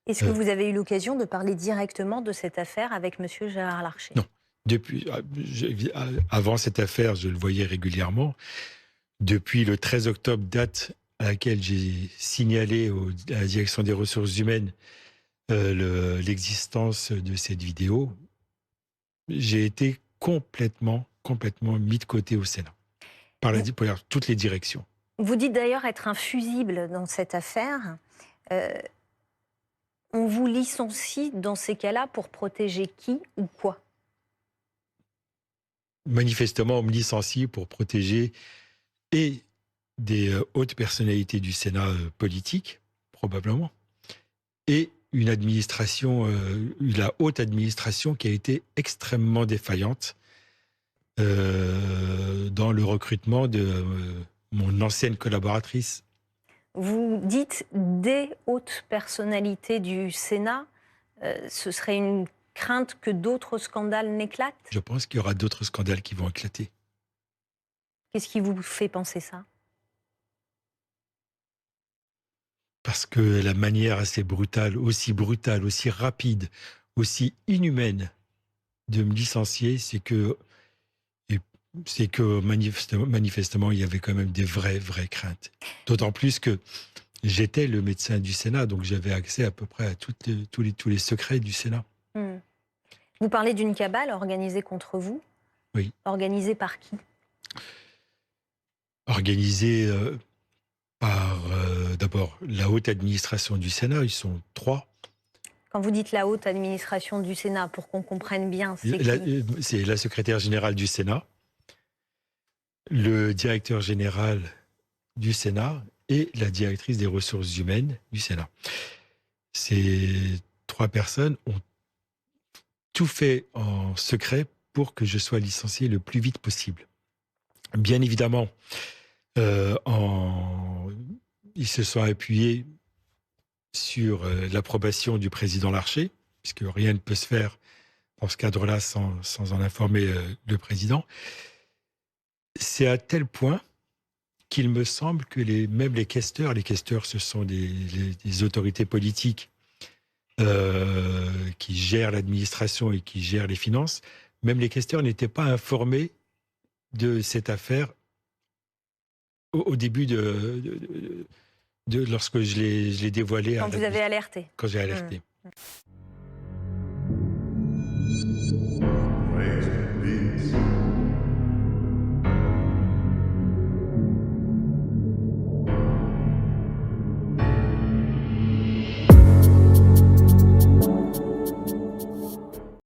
Est-ce que Euh, vous avez eu l'occasion de parler directement de cette affaire avec Monsieur Gérard Larcher? non, avant cette affaire, je le voyais régulièrement. Depuis le 13 octobre, date à laquelle j'ai signalé à la direction des ressources humaines l'existence de cette vidéo, j'ai été complètement mis de côté au Sénat, Vous, par toutes les directions. vous dites d'ailleurs être un fusible dans cette affaire. Euh, on vous licencie dans ces cas-là pour protéger qui ou quoi? Manifestement, on me licencie pour protéger et des hautes personnalités du Sénat politique, probablement, et une administration, la haute administration qui a été extrêmement défaillante dans le recrutement de mon ancienne collaboratrice. Vous dites des hautes personnalités du Sénat. Ce serait une crainte que d'autres scandales n'éclatent? Je pense qu'il y aura d'autres scandales qui vont éclater. Qu'est-ce qui vous fait penser ça? Parce que la manière assez brutale, aussi rapide, aussi inhumaine de me licencier, et c'est que manifestement, il y avait quand même des vraies craintes. D'autant plus que j'étais le médecin du Sénat, donc j'avais accès à peu près à tous les secrets du Sénat. Hmm. Vous parlez d'une cabale organisée contre vous. Oui, Organisée par qui? organisé par d'abord la haute administration du Sénat, ils sont trois. Quand vous dites la haute administration du Sénat, pour qu'on comprenne bien, c'est qui? C'est la secrétaire générale du Sénat, le directeur général du Sénat et la directrice des ressources humaines du Sénat. Ces trois personnes ont tout fait en secret pour que je sois licencié le plus vite possible. Bien évidemment, euh, en... ils se sont appuyés sur l'approbation du président Larcher, puisque rien ne peut se faire dans ce cadre-là sans en informer le président. C'est à tel point qu'il me semble que même les questeurs, ce sont des autorités politiques qui gèrent l'administration et qui gèrent les finances, même les questeurs n'étaient pas informés de cette affaire au début lorsque je l'ai dévoilé Quand vous avez alerté? quand j'ai Hmm. alerté.